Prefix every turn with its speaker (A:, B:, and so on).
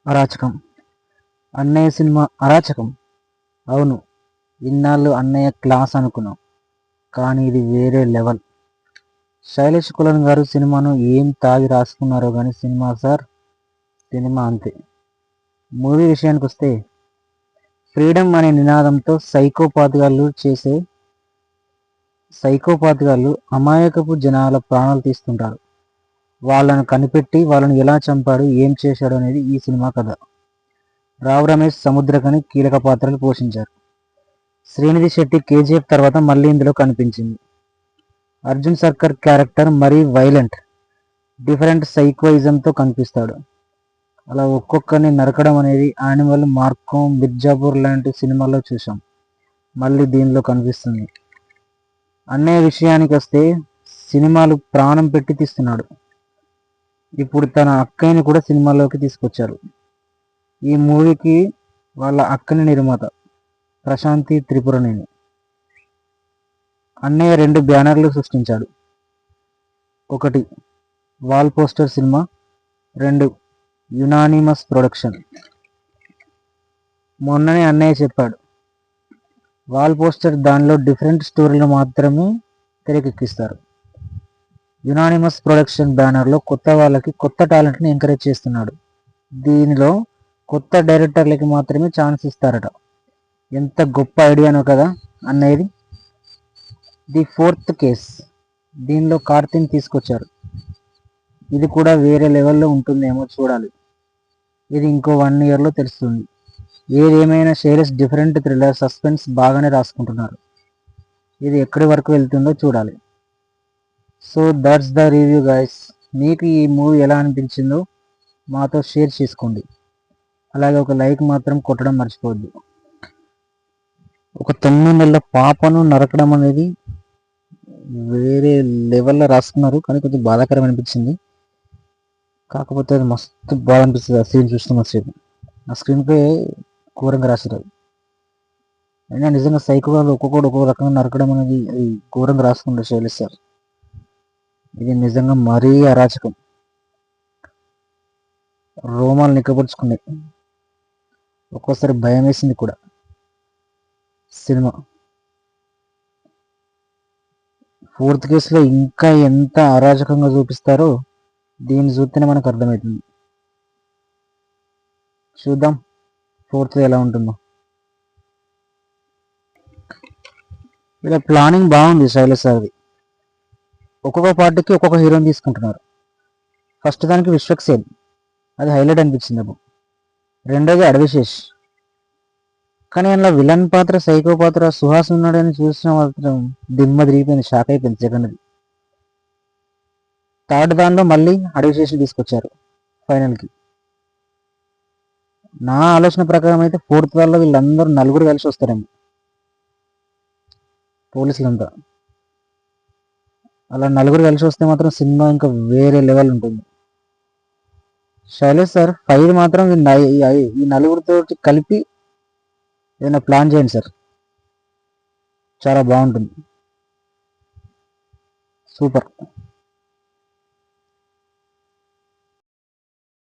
A: అరాచకం. అన్నయ్య సినిమా అరాచకం. అవును, ఇన్నాళ్ళు అన్నయ్య క్లాస్ అనుకున్నాం, కానీ ఇది వేరే లెవెల్. శైలేష్ కులన్ గారు సినిమాను ఏం తాగి రాసుకున్నారో కానీ సినిమా సార్, సినిమా అంతే. మూవీ విషయానికి వస్తే, ఫ్రీడమ్ అనే నినాదంతో సైకోపాత్గాళ్ళు అమాయకపు జనాల ప్రాణాలు తీస్తుంటారు. వాళ్ళను కనిపెట్టి వాళ్ళను ఎలా చంపాడు, ఏం చేశాడు అనేది ఈ సినిమా కథ. రావు రమేష్, సముద్రకని కీలక పాత్రలు పోషించారు. శ్రీనిధి శెట్టి కేజీఎఫ్ తర్వాత మళ్ళీ ఇందులో కనిపించింది. అర్జున్ సర్కర్ క్యారెక్టర్ మరీ వైలెంట్, డిఫరెంట్ సైకోయిజంతో కనిపిస్తాడు. అలా ఒక్కొక్కరిని నరకడం అనేది యానిమల్, మార్కో, మిర్జాపూర్ లాంటి సినిమాల్లో చూసాం, మళ్ళీ దీనిలో కనిపిస్తుంది. అన్నయ్య విషయానికి వస్తే, సినిమాలు ప్రాణం పెట్టి తీస్తున్నాడు. ఇప్పుడు తన అక్కయ్యని కూడా సినిమాలోకి తీసుకొచ్చారు. ఈ మూవీకి వాళ్ళ అక్కని నిర్మాత ప్రశాంతి త్రిపురనేని. అన్నయ్య 2 బ్యానర్లు సృష్టించాడు. ఒకటి wall poster cinema, 2 unanimous production. మొన్ననే అన్నయ్య చెప్పాడు, వాల్ పోస్టర్ దానిలో డిఫరెంట్ స్టోరీలు మాత్రమే తెరకెక్కిస్తారు. యునానిమస్ ప్రొడక్షన్ బ్యానర్లో కొత్త వాళ్ళకి కొత్త టాలెంట్ని ఎంకరేజ్ చేస్తున్నాడు. దీనిలో కొత్త డైరెక్టర్లకి మాత్రమే ఛాన్స్ ఇస్తారట. ఎంత గొప్ప ఐడియానో కదా అన్నయ్యది. ది 4th కేస్, దీనిలో కార్తీని తీసుకొచ్చారు. ఇది కూడా వేరే లెవెల్లో ఉంటుందేమో, చూడాలి. ఇది ఇంకో 1 ఇయర్లో తెలుస్తుంది. ఏదేమైనా శైలేష్ డిఫరెంట్ థ్రిల్లర్, సస్పెన్స్ బాగానే రాసుకుంటున్నారు. ఇది ఎక్కడి వరకు వెళ్తుందో చూడాలి. So that's the review guys. మీకు ఈ మూవీ ఎలా అనిపించిందో మాతో షేర్ చేసుకోండి. అలాగే ఒక లైక్ మాత్రం కొట్టడం మర్చిపోవద్దు. ఒక 9 నెలల పాపను నరకడం అనేది వేరే లెవెల్లో రాసుకున్నారు, కానీ కొంచెం బాధాకరం అనిపించింది. కాకపోతే అది మస్తు బాగా అనిపిస్తుంది ఆ సీన్ చూస్తున్నసేపు. ఆ స్క్రీన్ ప్లే ఘోరంగా రాశారు. అయినా నిజంగా సైకోగా ఒక్కొక్కడు ఒక్కొక్క రకంగా నరకడం అనేది అది ఘోరంగా రాసుకున్నారు శైలేష్ సార్. ఇది నిజంగా మరీ అరాచకం. రోమాలు నిక్కబొడుచుకున్నాయి, ఒక్కోసారి భయం వేసింది కూడా. సినిమా 4th కేసులో ఇంకా ఎంత అరాచకంగా చూపిస్తారో దీన్ని చూస్తేనే మనకు అర్థమవుతుంది. చూద్దాం 4th ఎలా ఉంటుందో. ఇలా ప్లానింగ్ బాగుంది శైలేష్ సార్ది. ఒక్కొక్క పార్టీకి ఒక్కొక్క హీరోని తీసుకుంటున్నారు. ఫస్ట్ దానికి విశ్వక్సేన్, అది హైలైట్ అనిపించింది అప్పుడు. రెండోది అడవిశేష్, కానీ అందులో విలన్ పాత్ర, సైకో పాత్ర సుహాస్ ఉన్నాడని చూసిన మాత్రం దిమ్మ తిరిగిపోయింది, షాక్ అయిపోయింది సెకండ్ది. థర్డ్ దానిలో మళ్ళీ అడవిశేష్ తీసుకొచ్చారు ఫైనల్కి. నా ఆలోచన ప్రకారం అయితే 4th దానిలో వీళ్ళందరూ 4 కలిసి వస్తారేమో, పోలీసులంతా. అలా 4 కలిసి వస్తే మాత్రం సినిమా ఇంకా వేరే లెవెల్ ఉంటుంది. శైలేష్ సార్ 5 మాత్రం ఈ 4 కలిపి ఏదైనా ప్లాన్ చేయండి సార్, చాలా బాగుంటుంది. సూపర్.